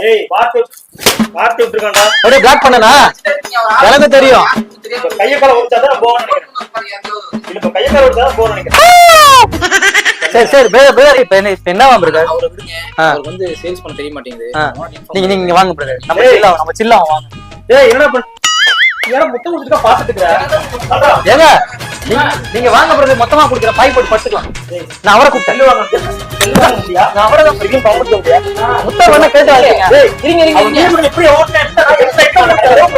ஏய் பாத்து பாத்து விட்டுருக்கடா. அப்படியே பிளாக் பண்ணனா எனக்கு தெரியும். கைய கால உடைச்சாதான் போக நினைக்கிறேன். இல்ல கைய கால உடைச்சாதான் போக நினைக்கிறேன். சரி சரி பிரதர் இப்ப என்னவா பிரதர்? அவரை விடுங்க. அவருக்கு வந்து சேல்ஸ் பண்ண தெரிய மாட்டேங்குது. நீங்க வாங்க பிரதர். நம்ம சில்லா வாங்க. ஏய் என்ன பண்ண? யார முட்டை குடிச்சிட்டு பாத்துட்டு இருக்கற? ஏங்க நீங்க வாங்க பிரதர், மொத்தமா குடிக்கிற பாய் போட்டு படுத்துக்கலாம். நான் அவரை கூப்பிட்டு செல்லு வாங்க முடியா? நான் அவரை தான் பிரிக்கும் பவுண்ட் முடியா? முட்டை வேணா கேட்டு வாங்க. ஏய் இருங்க எப்படி ஓட்டேன்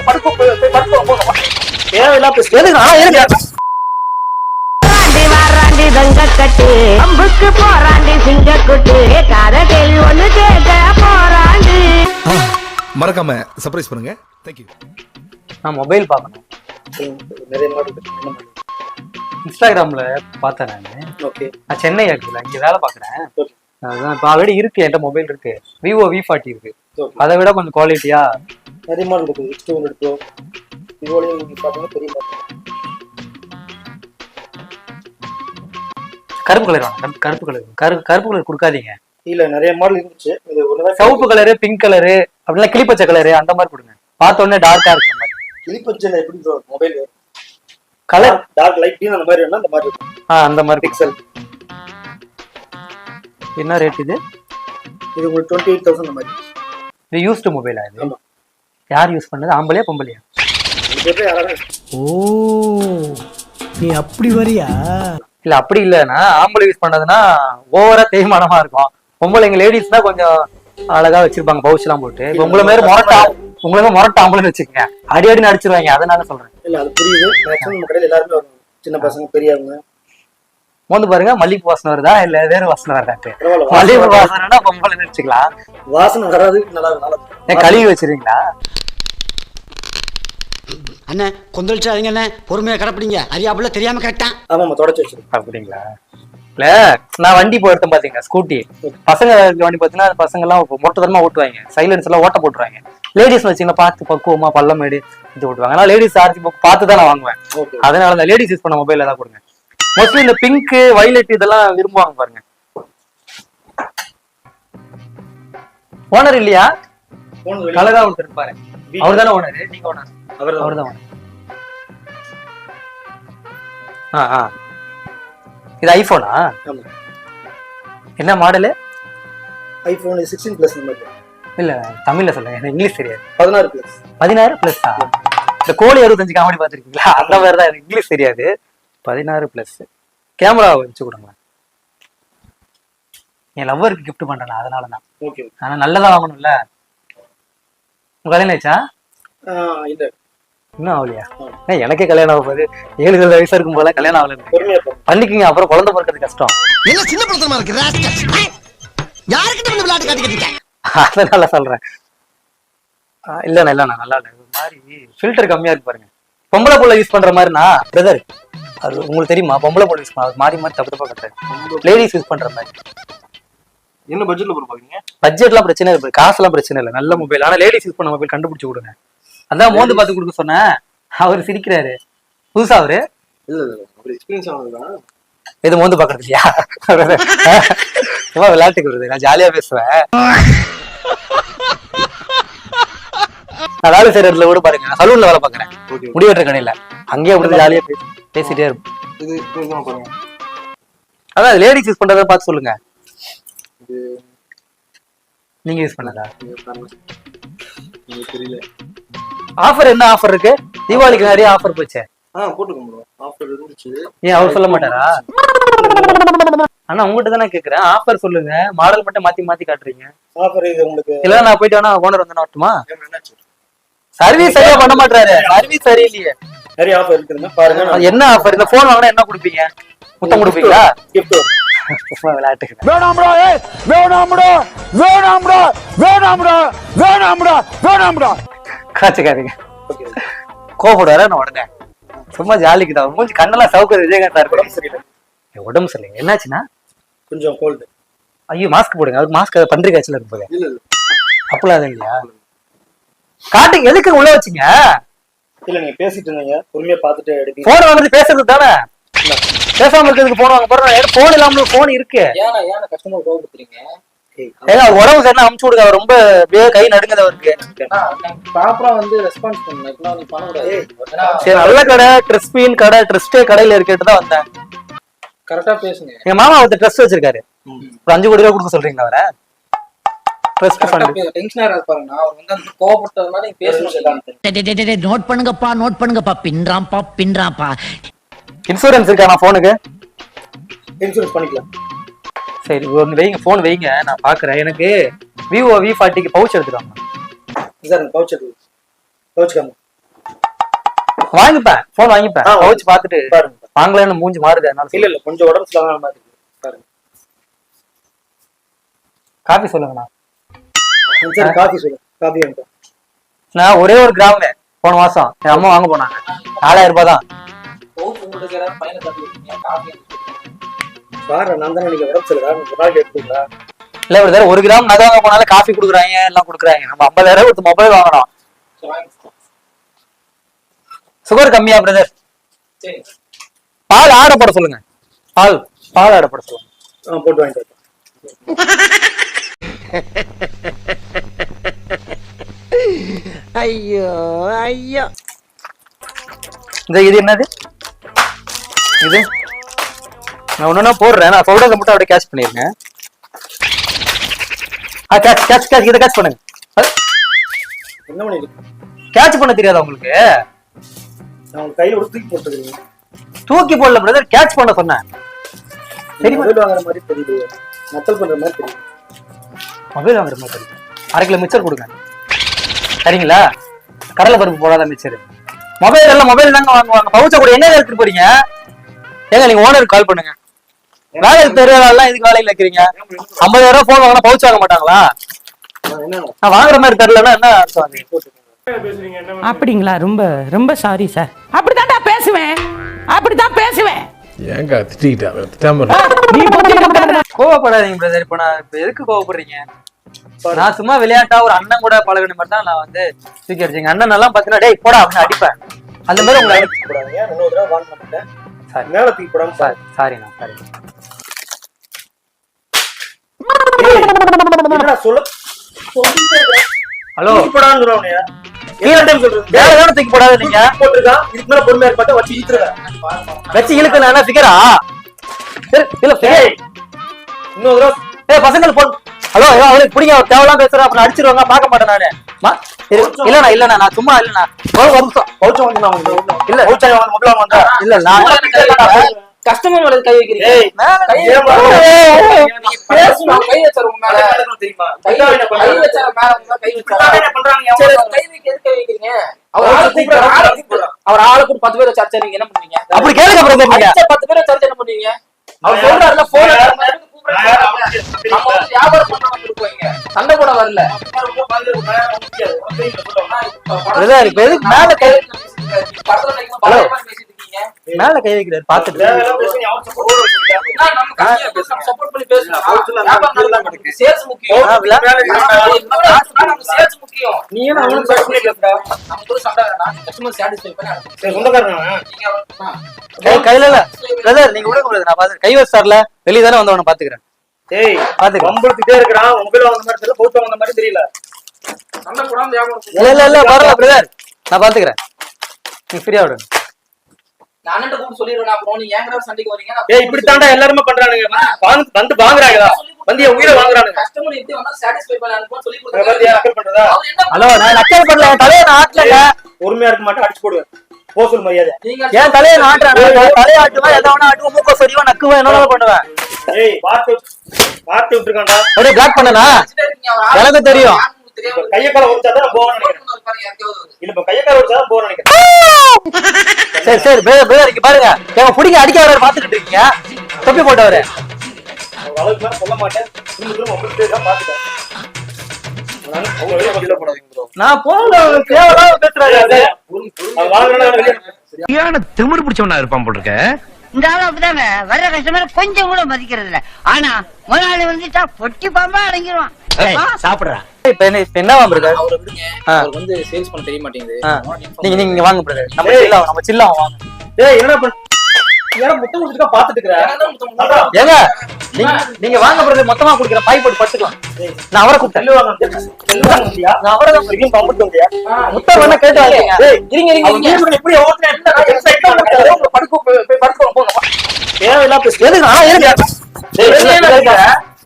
படுக்க போங்க. தேவையில்லாம பேசு. எதுக்கு நான் ஏங்க வாராண்டி தங்க கட்டு அம்புக்கு போராண்டி சிங்க குட்டு காத கேள்வி ஒண்ணு கேட்க போராண்டி. மறக்காம சர்ப்ரைஸ் பண்ணுங்க. தேங்க்யூ. நான் மொபைல் பார்க்கணும். நிறைய மாடல் இன்ஸ்டாகிராம்ல பார்த்தேன் நான். ஓகே. நான் சென்னை ஆக்சுவலா இங்க வேலை பாக்குறேன். அதான் இப்போ ஆல்ரெடி இருக்கு, என்கிட்ட மொபைல் இருக்கு. விவோ V40 இருக்கு. அதை விட கொஞ்சம் குவாலிட்டியா நிறைய மாடல் இருக்கு. X200 Pro விவோல நீங்க பாத்தீங்கன்னா பெரிய மாடல். கருப்பு கலர் வேணும். கருப்பு கலர் கொடுக்காதீங்க. இல்ல நிறைய மாடல் இருந்துச்சு. இது ஒருவேளை சிவப்பு கலரு, பிங்க் கலரு, அப்படின்னா கிளிப்பச்சை கலரு அந்த மாதிரி கொடுங்க. பார்த்த உடனே டார்க்கா இருக்கிற மாதிரி. கிளிப்பச்சைல எப்படி mobile colour dark light green அந்த மாதிரி வேணா அந்த மாதிரி இருக்கும். அந்த மாதிரி பிக்சல். என்ன ரேட் இது? இது உங்களுக்கு 28,000 அந்த மாதிரி. இது யூஸ்டு மொபைலா இது? ஆமா. யார் யூஸ் பண்ணது? ஆம்பளையா பொம்பளையா? இது யாராவது ஓ நீ அப்படி வரியா? இல்ல அப்படி இல்லைன்னா ஆம்பளை யூஸ் பண்ணதுன்னா ஓவரா தேய்மானமா இருக்கும். பொம்பளைங்க லேடிஸ்னா கொஞ்சம் அழகா வச்சிருப்பாங்க பவுச் எல்லாம் போட்டு. உங்களை மாதிரி மொரட்ட ஆம்பளைன்னு வச்சுக்கோங்க, அடி அடி அடிச்சிருவாங்க. அதனால சொல்றேன். இல்ல அது புரியுது. மேக்ஸிமம் நம்ம கடையில எல்லாருமே வருவாங்க, சின்ன பசங்க பெரியவங்க. மோந்து பாருங்க, மல்லிகைப்பூ வாசனை வருதா இல்ல வேற வாசனை வருதாட்டு? பரவாயில்ல, மல்லிகைப்பூ வாசனைனா பொம்பளை வச்சுக்கலாம். வாசனை வராது. நல்லா கழுவி வச்சிருக்கீங்களா? அண்ணே கொந்தளிச்சாதீங்க அண்ணே, பொறுமையா கடப்பிடிங்க. அறியாப்புல தெரியாம கேட்டான். ஆமாமா தொடச்சு வச்சிருக்கேன். அப்படிங்களா? இல்ல நான் வண்டி போயிருந்தேன் பாத்தீங்க, ஸ்கூட்டி. பசங்க வண்டி பாத்தீங்கன்னா பசங்க எல்லாம் மொட்டத்தரமா ஓட்டுவாங்க, சைலன்ஸ் எல்லாம் ஓட்ட போட்டுருவாங்க. லேடிஸ் வச்சுங்களா பார்த்து பக்குவமா பள்ளமேடு இது ஓட்டுவாங்க. ஆனா லேடிஸ் ஆர்சி பார்த்து தான் நான் வாங்குவேன். அதனால இந்த லேடிஸ் யூஸ் பண்ண மொபைல் ஏதாவது கொடுங்க. மோஸ்ட்லி இந்த பிங்க் வைலட் இதெல்லாம் விரும்புவாங்க பாருங்க. ஓனர் இல்லையா? கலரா ஒருத்தர் இருப்பாரு, அவர் தானே ஓனர்? நீங்க ஓனர்? அவர் தான் ஓனர். இது ஐபோனா? என்ன மாடலு? IPhone 16 plus number. இல்ல தமிழ்ல சொல்லுங்க, எனக்கு இங்கிலீஷ் தெரியாது. 16 பிளஸ். 16 பிளஸ். இந்த கோழி 65 காமெடி பாத்திருக்கீங்களா? அந்த மாதிரி தான், எனக்கு இங்கிலீஷ் தெரியாது. 16 பிளஸ். கேமரா வச்சு கொடுங்க. என் லவ்வருக்கு கிஃப்ட் பண்றேன், அதனாலதான். ஓகே. ஆனா நல்லதா வாங்கணும்ல. உங்க கல்யாணம் ஆயிடுச்சா? இல்ல இன்னும் ஆகலையா? எனக்கே கல்யாணம் ஆக போகுது. 7 வயசா இருக்கும் போல கல்யாணம் ஆகல. பண்ணிக்கீங்க, அப்புறம் குழந்தை பிறக்கிறது கஷ்டம். என்ன சின்ன பிரச்சனை இருக்கு? யாருக்கிட்ட வந்து விளையாட்டு காட்டிக்கிட்டு? அதனால சொல்றேன். இல்லண்ணா நல்லா இல்ல. ஒரு மாதிரி ஃபில்டர் கம்மியா இருக்கு பாருங்க. பொம்பளை புள்ள யூஸ் பண்ற மாதிரினா பிரதர், அது உங்களுக்கு தெரியுமா? பொம்பளை புள்ள யூஸ் பண்ண மாறி தப்பு தப்பா கட்டுறேன். லேடிஸ் யூஸ் பண்ற மாதிரி. என்ன பட்ஜெட்ல போறீங்க? பட்ஜெட்லாம் பிரச்சனை இல்லை, காசுலாம் பிரச்சனை இல்லை. நல்ல மொபைல். ஆனா லேடிஸ் யூஸ் பண்ண மொபைல் கண்டுபிடிச்சு கொடுங்க. அதான் மோந்து பார்த்து கொடுக்க சொன்னேன். அவரு சிரிக்கிறாரு. புதுசா அவரு? இல்ல ஒரு எக்ஸ்பீரியன்ஸ் ஆனதுதான். எது மோந்து பாக்குறது இல்லையா? சும்மா விளையாட்டுக்கு வருது, நான் ஜாலியா பேசுவேன். நான் வேலை செய்யற இடத்துல கூட பாருங்க, நான் சலூன்ல வேலை பாக்குறேன், முடி வெட்டுற கடையில. அங்கேயே அப்படி ஜாலியா பேசிட்டே இருப்போம். அதான் லேடிஸ் யூஸ் பண்றத பார்த்து சொல்லுங்க. நீங்க யூஸ் பண்ணதா? தெரியல. ஆஃபர் என்ன ஆஃபர் இருக்கு? தீபாவளிக்கு நிறைய ஆஃபர் போச்சு. ஆஃபர் இருந்துச்சு. ஏன் அவர் சொல்ல மாட்டாரா? ஆனா உங்ககிட்ட தானே கேக்குறேன், ஆஃபர் சொல்லுங்க. மாடல் மட்டும் மாத்தி காட்டுறீங்க. ஆஃபர் இது உங்களுக்கு இல்ல நான் போயிட்டு வேணா ஓனர் வந்து வரட்டுமா? சர்வீஸ் சரியா பண்ண மாட்டாரு. சர்வீஸ் சரியில்லையே. நிறைய ஆஃபர் இருக்குங்க பாருங்க. என்ன ஆஃபர்? இந்த போன் வாங்கினா என்ன கொடுப்பீங்க? முத்தம் கொடுப்பீங்களா? கிஃப்ட். விளையாட்டுக்கு வேணாம்டா, வேணாம்டா, வேணாம்டா, வேணாம்டா, வேணாம்டா, வேணாம்டா. காய்ச்சிக்காதீங்க, கோபப்படுவார நான் உடனே. சும்மா ஜாலிக்கு தான். மூஞ்சி கண்ணெல்லாம் சவுக்கு விஜயகாந்தா இருக்கு. உடம்பு சரியில்லை. என்னாச்சுன்னா கொஞ்சம் கோல்டு. ஐயோ மாஸ்க் போடுங்க. அதுக்கு மாஸ்க் பன்றி காய்ச்சல் இருக்கு போது. இல்ல அப்பெல்லாம் அது இல்லையா? காட்டுங்க. எதுக்கு உள்ள வச்சுங்க? இல்ல நீங்க பேசிட்டு இருந்தீங்க, பொறுமையா பாத்துட்டு எடுப்பீங்க. போன் வாங்குறது பேசுறது தானே. பேசாம இருக்கிறதுக்கு போன் வாங்க போறோம். போன் இல்லாம போன் இருக்கு. ஏன்னா கஸ்டமர் கோவப்படுத்துறீங்க? ஏங்க அவர் உடம்பு சரினா அமுச்சு விடுங்க, அவர் ரொம்ப அப்படியே கை நடுங்குது அவருக்கு. ப்ராப்பரா வந்து ரெஸ்பான்ஸ் பண்ணணும். இப்போ நீ பண்ண கூடாது. சரி, நல்ல கடை ட்ரெஸ்பின் கடை ட்ரெஸ்டே கடையில இருக்கேட்டு தான் வந்தேன். கரெக்டா பேசுங்க. எங்க மாமா ஒருத்தர் ட்ரெஸ் வச்சிருக்காரு, ஒரு 5 கோடி ரூபாய் கொடுக்க சொல்றீங்களா அவரை? ட்ரெஸ்ட் ஃபண்ட் டென்ஷனா இருக்காது பாருங்க. அவர் வந்து அந்த கோவப்பட்டது மாதிரி நீங்க பேசணும். நோட் பண்ணுங்கப்பா பின்றாம்பா. இன்சூரன்ஸ் இருக்கா நான் போனுக்கு? இன்சூரன்ஸ் பண்ணிக்கலாம். சரி ஒன்று வைங்க, போன் வைங்க, நான் பாக்குறேன். எனக்கு விவோ V40க்கு பவுச் எடுத்துருவாங்க சார். பவுச் பவுச்சுக்காம வாங்கிப்பேன், போன் வாங்கிப்பேன். பவுச் பார்த்துட்டு பாருங்க. வாங்கலன்னு மூஞ்சி மாறுது அதனால. இல்ல கொஞ்சம் உடம்பு சரியில்லாம மாதிரி பாருங்க. காபி சொல்லுங்கண்ணா. சார் காஃபி சொல்லுங்க. காஃபி வேணும். நான் ஒரே ஒரு கிராம் போன மாசம் என் அம்மா வாங்க போனாங்க, 4000 ரூபாய் தான். உங்களுக்கு ஏதாவது பையனை தந்துருக்கீங்க காஃபி பாரு, நான் தானே நீங்க உடம்பு சரியில்லை ஒரு நாள் எடுத்துங்களா? இல்ல ஒரு தடவை 1 கிராம் நகை வாங்க போனாலும் காஃபி கொடுக்குறாங்க, எல்லாம் கொடுக்குறாங்க. நம்ம 50,000 கொடுத்து மொபைல் வாங்கணும். சுகர் கம்மியா பிரதர்? சரி, பால் ஆடை போட சொல்லுங்க. பால் ஆடை போட சொல்லுங்க. போட்டு வாங்கிட்டு வரேன். ஐயோ ஐயோ. இது என்னது இது? நான் ஒண்ணு போடுறேன், நான் சொல்றதை மட்டும் அப்படியே கேட்ச் பண்ணிருங்க. கேட்ச் இதை கேட்ச் பண்ணுங்க. என்ன பண்ணிட்டு கேட்ச் பண்ண தெரியாதா உங்களுக்கு? நான் உங்க கையில ஒரு தூக்கி போட்டுருக்கீங்க. தூக்கி போடல பிரதர், கேட்ச் பண்ண சொன்னேன். சரி, மொபைல் வாங்குற மாதிரி தெரியுது, நக்கல் பண்ற மாதிரி தெரியுது. மொபைல் வாங்குற மாதிரி தெரியுது. 1/2 கிலோ மிச்சர் கொடுங்க சரிங்களா? கடலை பருப்பு போடாத மிச்சர். மொபைல் எல்லாம் மொபைல் தாங்க வாங்குவாங்க. பவுச்ச கூட என்ன எடுத்துட்டு போறீங்க? ஏங்க நீங்க ஓனருக்கு கால் பண்ணுங்க. வேலைக்கு தெரியாதெல்லாம் இதுக்கு வேலையில வைக்கிறீங்க. 50,000 ரூபாய் போன் வாங்கினா பவுச் வாங்க மாட்டாங்களா? நான் வாங்குற மாதிரி தெரியலன்னா என்ன அர்த்தம்? அப்படிங்களா? ரொம்ப ரொம்ப சாரி சார். அப்படித்தான்டா அப்படித்தான் பேசுவேன். ஏங்க திட்டிட்டா கோவப்படாதீங்க பிரதர். இப்ப நான் இப்ப எதுக்கு கோவப்படுறீங்க? நான் சும்மா விளையாட்டா ஒரு அண்ணன் கூட பழகின மாதிரி தான் நான் வந்து தூக்கி அடிச்சேங்க. அண்ணன் எல்லாம் பாத்தீங்கன்னா டேய் போடா அப்படின்னு அடிப்பேன். அந்த மாதிரி உங்களை தூக்கி போடாதீங்க. இன்னொரு தடவை வாங்க மாட்டேன். சாரி, மேல தூக்கி போடாம சாரிண்ணா சாரி. என்னடா சொல்ல ஹலோ தூக்கி போடான்னு சொல்றவனையா? ஏன் டைம் சொல்றது? வேற எதாவது தூக்கி போடாது நீங்க போட்டுருக்கான். இதுக்கு மேல பொறுமையா இருப்பாட்ட வச்சு இழுத்துறேன். வச்சு இழுக்கு. நான் என்ன ஃபிகரா? இல்ல ஏய், இன்னொரு தடவை ஏய் பசங்களுக்கு போன். ஹலோ அவளுக்கு பிடிங்க, அவர் தேவையெல்லாம் பேசுறேன், அப்புறம் அடிச்சிருவாங்க. பார்க்க மாட்டேன் நானு. இல்லண்ணா நான் சும்மா இல்லண்ணா. பவுச்ச வந்து நான் இல்ல பவுச்ச வாங்க மொபைல் வாங்க. இல்ல நான் கஸ்டமர் மேல கை வைக்கிறீங்க. ஏய், கை பேசுமா? கை வச்சற உங்க மேல தெரியுமா? கை வச்சற மேல உங்க கை வச்சற என்ன பண்றாங்க? சரி, கை வைக்க எதுக்கு கை வைக்கிறீங்க? அவர் ஆளு கூட 10 பேரை சர்ச்சை நீங்க என்ன பண்ணுவீங்க? அப்படி கேளுங்க பிரதர். நீங்க 10 பேரை சர்ச்சை என்ன பண்ணுவீங்க? அவர் சொல்றாருல போன் நம்ம வந்து வியாபாரம் பண்றவங்க இருக்கோங்க, சண்டை போட வரல. பிரதர் இப்ப எதுக்கு மேல கை ஹலோ மேல கை வைக்கிறாரு பாத்துட்டு? சப்போர்ட் பண்ணி பேசணும். சேல்ஸ் முக்கியம். சேல்ஸ் முக்கியம். நீ என்ன அவனுக்கு பேச முடியல? நமக்கு சண்டை வேணாம். கஸ்டமர் சாட்டிஸ்ஃபை பண்ணி சரி, சொந்தக்காரங்க கை கையில இல்ல பிரதர், நீங்க விட கூடாது. நான் பாத்து கை வச்சார்ல, வெளிய தானே வந்தவன பாத்துக்கிறேன். ஏய், பாத்துக்கிறேன். வம்புடுத்திட்டே இருக்கிறான். மொபைல் வாங்குற மாதிரி தெரியல, பவுச்ச வாங்குற மாதிரி தெரியல. சண்டை போடாம வியாபாரம் இல்ல வரல பிரதர், நான் பாத்துக்கிறேன். நீ ஃப்ரீயா விடுங்க. நான் அண்ணன் கூட சொல்லிடுவேன். அப்புறம் நீங்க ஏங்கடா சண்டைக்கு வரீங்க? ஏய், இப்படி தாண்டா எல்லாரும் பண்றானுங்க. வந்து வாங்குறாங்களா? வந்து என் உயிரை வாங்குறானுங்க. கஸ்டமர் எப்படி வந்தா சாட்டிஸ்ஃபை பண்ணலாம்னு சொல்லி பாத்தியா, கொடுத்தாங்க. அக்கறை பண்றதா? அவர் என்ன ஹலோ நான் நக்கல் பண்ணல, என் தலையை நான் ஆட்டலங்க. பொறுமையா இருக்க மாட்டேன், அடிச்சு போடுவேன். போசல் மரியாதை. நீங்க என் தலையை நான் ஆட்டுறேன். தலையை ஆட்டுவேன், எதை வேணா ஆட்டுவேன், மூக்க சொறிவேன், நக்குவேன், என்ன பண்ணுவேன். ஏய், பார்த்து விட்டுருக்காண்டா. அப்படியே பிளாக் பண்ணனா? எனக்கு தெரியும். கையை கால உடைச்சாதான் போகணும்னு நினைக்கிறேன். இல்ல, இப்ப கையை கால உடைச்சாதான் போகணும்னு நினைக்கிறேன். சரி பிரதர் இங்க பாருங்க, எங்க புடிங்க அடிக்க வர பாத்துக்கிட்டு இருக்கீங்க. தொப்பி போட்டவரு அளவுக்கு மேல சொல்ல மாட்டேன். திரும்ப உங்களுக்கு தான் பாத்துட்டேன். அவங்க வெளியே வெளியில போடாதீங்க ப்ரோ. நான் போல தேவலாம் பேசுறாரு. அவன் வாங்குறேன்னா வெளியே சரியான திமிரு பிடிச்சவனா இருப்பான் போல இருக்க. இந்த ஆளு அப்படிதாங்க, வர்ற கஸ்டமர் கொஞ்சம் கூட மதிக்கிறது இல்ல. ஆனா முதலாளி வந்துட்டா பொட்டி பாம்பா அடங்கிடுவான். சாப்பிடுறா. இப்ப என்னவா பிரதர்? அவரை விடுங்க. அவர் வந்து சேல்ஸ் பண்ண தெரிய மாட்டேங்குது. நீங்க வாங்க பிரதர். நம்ம சில்லா வாங்க. ஏய், என்னடா பண்ண? ஏன்னா முட்டை முடிச்சுக்கா பாத்துட்டு இருக்கிறேன். என்னதான் முத்தம் கொடுத்தா? ஏங்க நீங்க வாங்க பிரதர், மொத்தமா குடிக்கிறேன், பாய் போட்டு படுத்துக்கலாம். நான் அவரை கூப்பிட்டேன். செல்வாங்க வந்தியா? நான் அவரை தான் திரும்பியும் பம்புட்டு வந்தியா? முட்டை வேணா கேட்டு வாங்க. டேய், இருங்க அவன் வீட்டுக்கு எப்படி ஓட்டுனா என்ன எக்ஸைட்டா இருக்காரு. உங்க போய் படுக்க போங்க. தேவையில்லாம் பேசு. எதுக்கு நான் இருங்க. டேய்,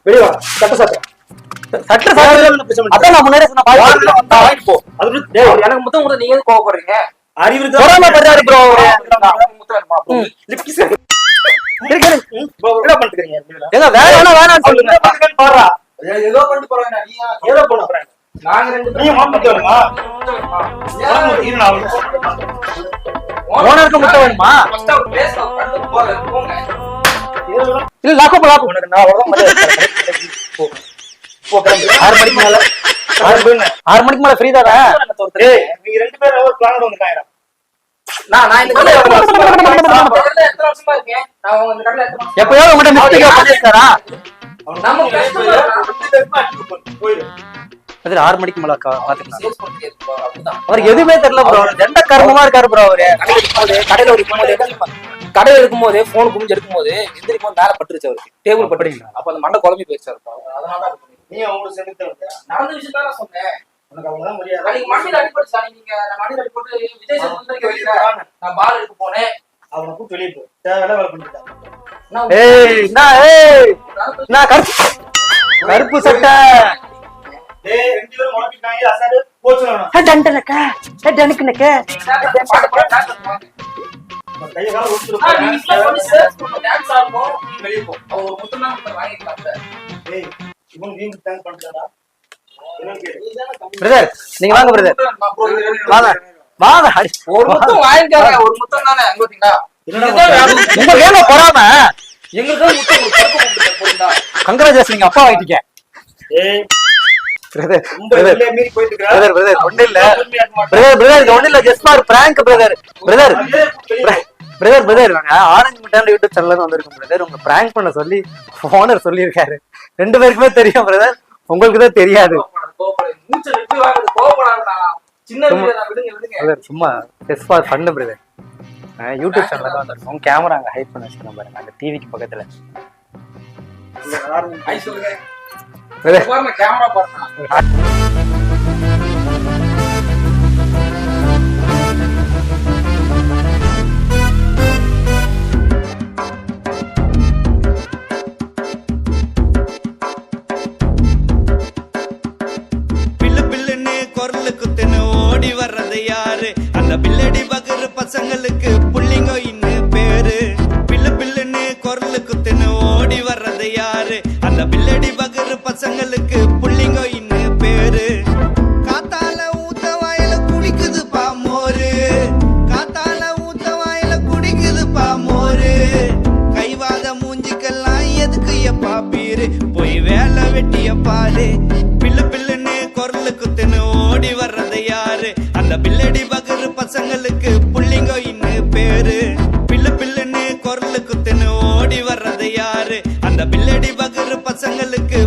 வெளிய வா. சட்ட சட்ட. சட்ட சாப்பிட்டு அதான் நான் முன்னாடி சொன்ன பாய் வாங்கிட்டு வந்தா வாங்கிட்டு போ. அது விட்டு டேய், அவர் எனக்கு முத்தம் கொடுத்தா நீங்க எதுக்கு கோவப்படுறீங்க? அறிவு இருக்கா? பொறாமைப்படுறாரு bro அவரு. முத்தம் வேணுமா? Lip kiss. என்ன பண்ணிட்டு இருக்கீங்க? ஏங்க வேணாம் வேணாம்னு சொல்லுங்க. என்ன பண்ணுங்கன்னு பாருடா. ஏதோ பண்ணிட்டு போறாங்க. நீங்க ஏதோ பண்ண போறேன். நாங்க ரெண்டு நீ மாத்திட்டு வருமா? இரு நான் அவனுக்கு ஓனருக்கு முட்டை வேணுமா? ஃபர்ஸ்ட் அவர் பேச கண்டு போங்க. இல்ல லாக்கோ லாக்கோ. உனக்கு நான் அவ்வளவுதான் மரியாதை. போ. போ கிளம்பு. 6 மணிக்கு மேல 6 மணிக்கு மேல ஃப்ரீ தானே? ஏய், நீங்க ரெண்டு பேரும் ஒரு பிளான் வந்துட்டாங்க. நான் இந்த கடையில எத்தனை வருஷமா இருக்கேன்? நான் உங்க கடையில எத்தனை வருஷமா எப்பயாவது உங்கள்ட்ட மிஸ்டேக் பண்ணிருக்காரா? நம்ம கஸ்டமர் போயிடு. அது 6 மணிக்கு மேல பாத்துக்கலாம். சேல்ஸ் பண்ணிட்டே இருக்கோம். அப்படிதான். அவருக்கு எதுவுமே தெரியல ப்ரோ. ரெண்ட கர்மமா இருக்காரு ப்ரோ அவரு. கடையில இருக்கும்போது போன் குமிஞ்சு எடுக்கும்போது எந்திரிக்கும் போது மேல பட்டுருச்சு அவருக்கு. டேபிள் பட்டுறீங்களா? அப்ப அந்த மண்டை குழம்பி போயிடுச்சு அவருக்கு. அதனால நீ அவங்களுக்கு சேர்ந்து நடந்த விஷயம் தான் நான் சொன்னேன். உனக்கு அவங்கதான் மரியாதை. அன்னைக்கு மண்ணில் அடிப்பட்டு சார், நீங்க நான் மண்ணில் அடிப்பட்டு விஜய் சேதுபதி வெளியில நான் பால் எடுக்க போனேன். அவனை கூப்பிட்டு வெளியே போ. தேவையில்ல வேலை பண்ணிட்டான். நான் ஏய் நான் கருப்பு சட்டை டேய், ரெண்டு பேரும் முளைப்பிட்டாங்க. அசாடு போச்சுனா டண்டனக்கா டனக்குனக்கா கையை கால நீங்க இஸ்ல பண்ணி சேல்ஸ் பண்ண டான்ஸ் ஆடுவோம். நீ வெளிய போ. அவர் ஒரு முத்தம் தான் முத்தம் வாங்கிட்டாங்க. டேய், இவன் வீண் தேங்க் பண்றடா. என்னன்னு கேளு. பிரதர் நீங்க வாங்க பிரதர். வாங்க வாங்க அடி. ஒரு முத்தம் வாங்கிட்டாங்க. ஒரு முத்தம் தானே அங்க பாத்தீங்களா? உங்க வேலை பொறாம எங்களுக்கு முத்தம் ஒரு கருப்பு கொடுத்துட்டு போறீங்களா? கங்கராஜேஷன் நீங்க அப்பா ஆயிட்டீங்க. ஏய், பிரதர் ரொம்ப வெளிய மீறி போயிட்டு இருக்கா. பிரதர் பிரதர் ஒண்ணு இல்ல பிரதர் இது ஒண்ணு இல்ல just for prank brother brother brother brother நாங்க ஆரஞ்சு மிட்டாண்ட யூடியூப் சேனல்ல இருந்து வந்திருக்கோம் பிரதர். உங்க பிராங்க் பண்ண சொல்லி ஓனர் சொல்லியிருக்காரு. ரெண்டு பேருக்குமே தெரியும் பிரதர், உங்களுக்கு தான் தெரியாது. மூச்சை எப்படி வாங்குறது? கோவப்படாதா? சின்ன வீடியோ தான், விடுங்க விடுங்க. பிரதர் சும்மா just for fun brother. YouTube சேனல்ல தான் வந்திருக்கோம். கேமரா அங்க ஹைட் பண்ண வச்சிருக்கோம் பாருங்க, அந்த டிவிக்கு பக்கத்துல. ஐ சொல்லுங்க. பிரதர் பாருங்க கேமரா பாருங்க. பில்லு பில்லுன்னு குரலு குத்துன்னு ஓடி வர்றது யாரு? அந்த பில்லடி பகரு பசங்களுக்கு புள்ளிங்கோ இன்னும் பேரு. பில்லு பில்லுன்னு குரலு குத்துன்னு ஓடி வர்றது யாரு? அந்த பில்லடி பகரு பசங்களுக்கு புள்ளிங்கோ இன்னும் பேரு. காத்தால ஊத்த வாயில குடிக்குது பாமோரு, காத்தால ஊத்த வாயில குடிக்குது பாமோரு. கைவாத மூஞ்சிக்கெல்லாம் எதுக்கு எப்பா பீரு? போய் வேலை வெட்டிய பாரு. பில்லு பில்லுன்னு குரலு குத்துன்னு ஓடி வர்றது யாரு? அந்த பில்லடி பகரு பசங்களுக்கு புள்ளிங்கோ இன்னும் பேரு. பில்லு பில்லுன்னு குரலு குத்துன்னு ஓடி வர்றது யாரு? அந்த பில்லடி பகரு பசங்களுக்கு